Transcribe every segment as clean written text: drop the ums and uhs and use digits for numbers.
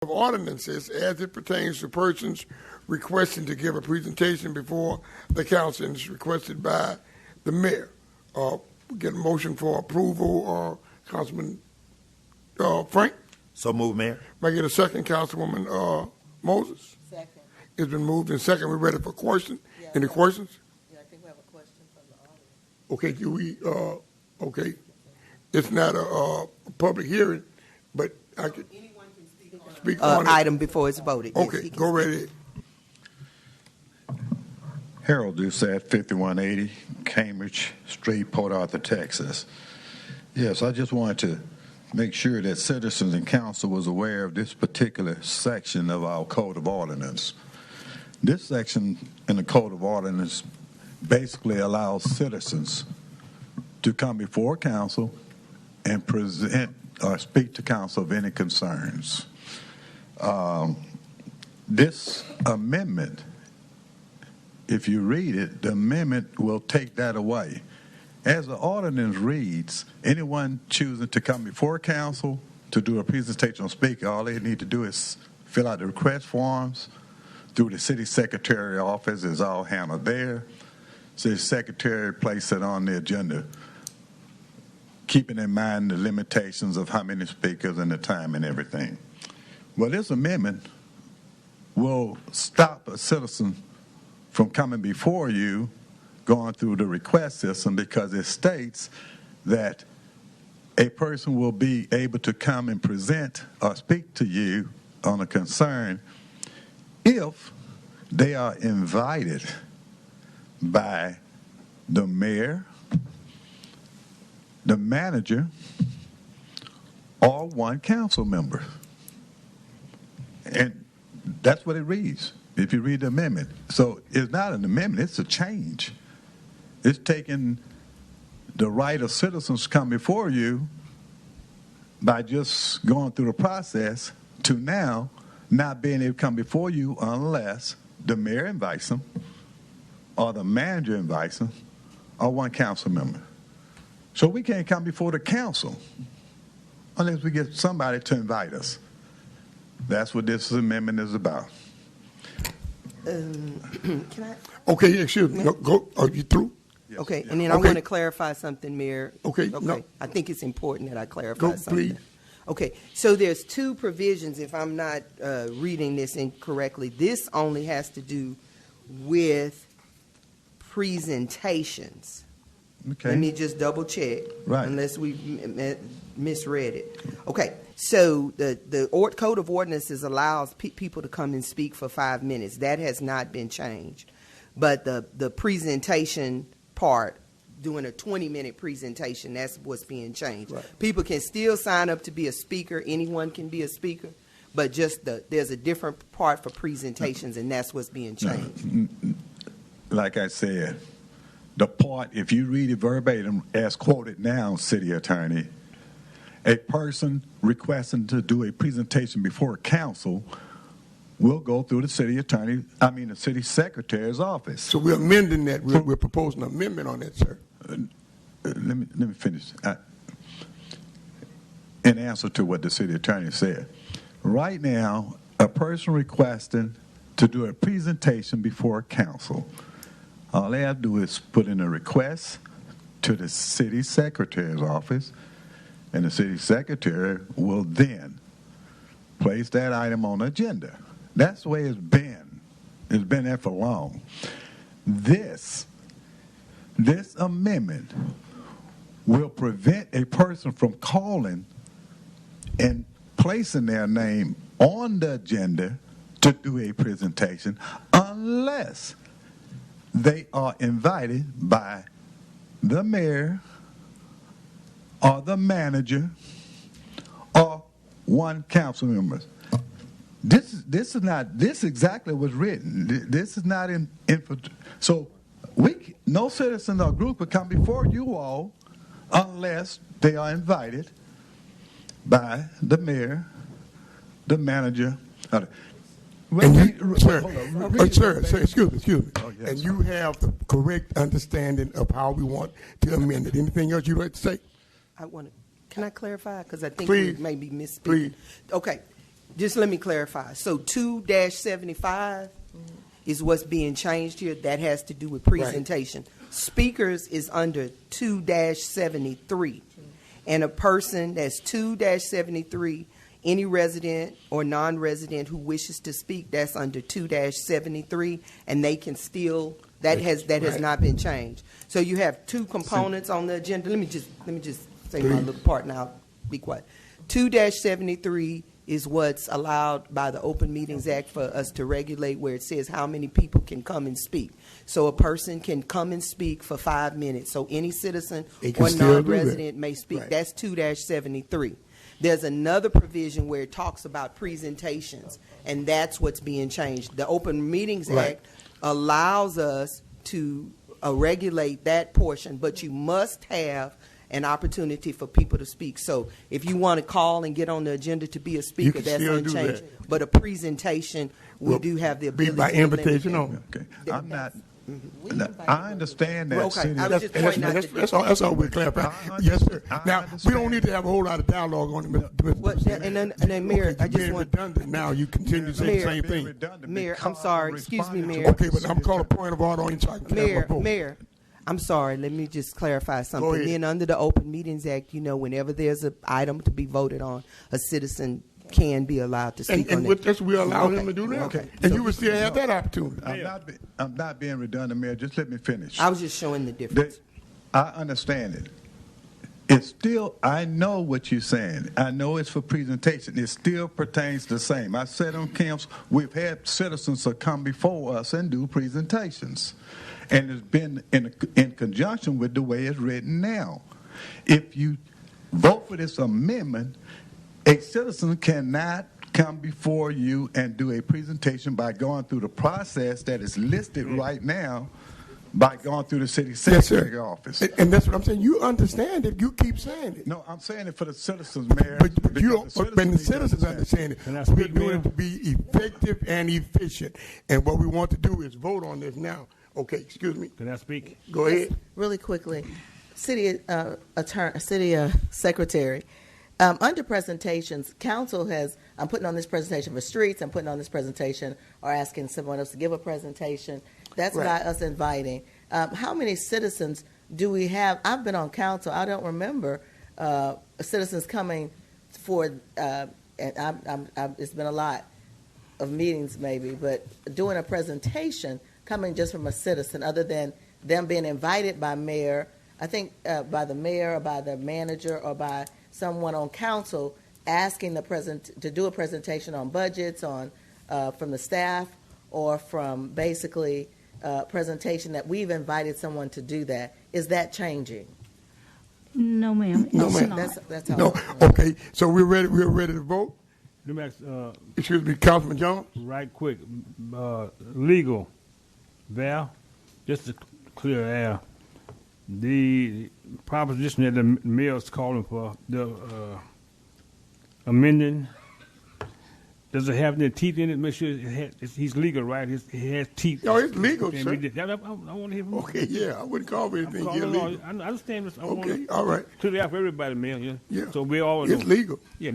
of ordinances as it pertains to persons requesting to give a presentation before the council and is requested by the mayor. We get a motion for approval, Councilman Frank. So move, Mayor. May I get a second, Councilwoman Moses? Second. It's been moved and second. We're ready for questions. Yeah, Any questions? Yeah, I think we have a question from the audience. Okay, do we, okay. It's not a public hearing, but I could Anyone can speak on it. item before it's voted. Yes, Okay, he can go speak. right ahead. Harold Doucette, 5180 Cambridge Street, Port Arthur, Texas. Yes, I just wanted to make sure that citizens and council was aware of this particular section of our Code of Ordinance. This section in the Code of Ordinance basically allows citizens to come before council and present or speak to council of any concerns. This amendment, if you read it, the amendment will take that away. As the ordinance reads, anyone choosing to come before council to do a presentation or speak, all they need to do is fill out the request forms through the city secretary office. Is all handled there. City secretary place it on the agenda, keeping in mind the limitations of how many speakers and the time and everything. Well, this amendment will stop a citizen from coming before you going through the request system, because it states that a person will be able to come and present or speak to you on a concern if they are invited by the mayor, the manager, or one council member. And that's what it reads if you read the amendment. So it's not an amendment, it's a change. It's taking the right of citizens to come before you by just going through the process to now not being able to come before you unless the mayor invites them or the manager invites them or one council member. So we can't come before the council unless we get somebody to invite us. That's what this amendment is about. Can I? Okay, excuse me. Go. Are you through? Yes. Okay, and then I Okay. want to clarify something, Mayor. Okay, no. I think it's important that I clarify Go, something. please. Okay, so there's two provisions, if I'm not reading this incorrectly. This only has to do with presentations. Okay. Let me just double check, Right. unless we misread it. Okay, so the Code of Ordinances allows people to come and speak for 5 minutes. That has not been changed. But the presentation part, doing a 20-minute presentation, that's what's being changed. Right. People can still sign up to be a speaker. Anyone can be a speaker. But just there's a different part for presentations, and that's what's being changed. Like I said, the part, if you read it verbatim as quoted now, City Attorney, a person requesting to do a presentation before council will go through the the city secretary's office. So we're amending that. We're proposing an amendment on that, sir. Let me finish. In answer to what the city attorney said, right now, a person requesting to do a presentation before council, all they have to do is put in a request to the city secretary's office, and the city secretary will then place that item on the agenda. That's the way it's been. It's been there for long. This amendment will prevent a person from calling and placing their name on the agenda to do a presentation unless they are invited by the mayor or the manager or one council member. This exactly was written. This is not in so no citizen or group would come before you all unless they are invited by the mayor, the manager. Sir, excuse me. Oh, yes, and sir. you have the correct understanding of how we want to amend it. Anything else you'd like to say? Can I clarify? Because I think Please. we may be misspeaking. Please. Okay. Just let me clarify. So 2-75 is what's being changed here. That has to do with presentation. Speakers is under 2-73. And a person that's 2-73, any resident or non-resident who wishes to speak, that's under 2-73, and they can still, that has not been changed. So you have two components on the agenda. Let me just say my little part and I'll be quiet. 2-73 is what's allowed by the Open Meetings Act for us to regulate, where it says how many people can come and speak. So a person can come and speak for 5 minutes. So any citizen or non-resident may speak. Right. That's 2-73. There's another provision where it talks about presentations, and that's what's being changed. The Open Meetings Act allows us to regulate that portion, but you must have an opportunity for people to speak. So if you want to call and get on the agenda to be a speaker, that's unchanged. But a presentation, we do have the ability by invitation only. Okay. I'm not. I understand that. Well, okay. I was just pointing out that's all we're clarifying. Yes, sir. Now we don't need to have a whole lot of dialogue on it. Well, and then Mayor, I just want redundant. Now you continue to say the same thing. Mayor, I'm sorry. Excuse me, Mayor. Okay, but I'm calling a point of order on you. Mayor, I'm sorry. Let me just clarify something. Then under the Open Meetings Act, whenever there's an item to be voted on, a citizen can be allowed to speak on it. And we allow him to do that. Okay. And you will still have that opportunity. I'm not being redundant, Mayor. Just let me finish. I was just showing the difference. I understand it. It's still, I know what you're saying. I know it's for presentation. It still pertains the same. I said on camps, we've had citizens that come before us and do presentations. And it's been in conjunction with the way it's written now. If you vote for this amendment, a citizen cannot come before you and do a presentation by going through the process that is listed right now, by going through the city secretary office. And that's what I'm saying. You understand it. You keep saying it. No, I'm saying it for the citizens, Mayor. But you don't. But the citizens understand it. We're doing it to be effective and efficient. And what we want to do is vote on this now. Okay, excuse me. Can I speak? Go ahead. Really quickly, city secretary. Under presentations, council has, I'm putting on this presentation for streets, I'm putting on this presentation or asking someone else to give a presentation. That's by us inviting. How many citizens do we have? I've been on council. I don't remember citizens coming for, it's been a lot of meetings maybe, but doing a presentation coming just from a citizen other than them being invited by mayor, I think by the mayor or by the manager or by someone on council asking to do a presentation on budgets from the staff or from basically presentation that we've invited someone to do that. Is that changing? No, ma'am. No, ma'am. That's how. No. Okay. So we're ready. We're ready to vote. Let me ask, Excuse me, Councilman Jones. right quick. Legal, Val, just to clear air. The proposition that the mayor's calling for, the amending, does it have any teeth in it? Make sure he's legal, right? He has teeth. Oh, it's legal, sir. I want to hear from him. Okay, yeah, I wouldn't call it anything illegal. I understand this. Okay, all right. Clear it out for everybody, man. Yeah. So we all It's legal. Yeah,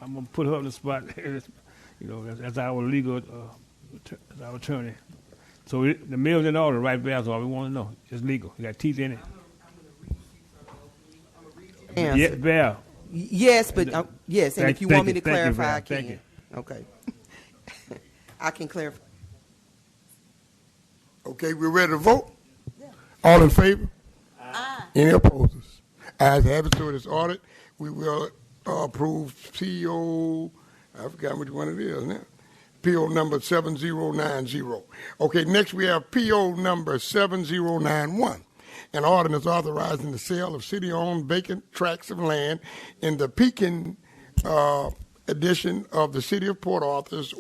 I'm gonna put her on the spot. That's our legal, that's our attorney. So the mail's in order, right? That's all we want to know. It's legal. It got teeth in it. Yeah, Val. Yes, but yes, and if you want me to clarify, I can. Thank you. Okay. I can clarify. Okay, we're ready to vote. Yeah. All in favor? Aye. Any opposers? Ayes have it, so it is ordered. We will approve PO. I forgot which one it is now. PO number 7090. Okay, next we have PO number 7091. An ordinance authorizing the sale of city-owned vacant tracts of land in the Pekin edition of the City of Port Arthur's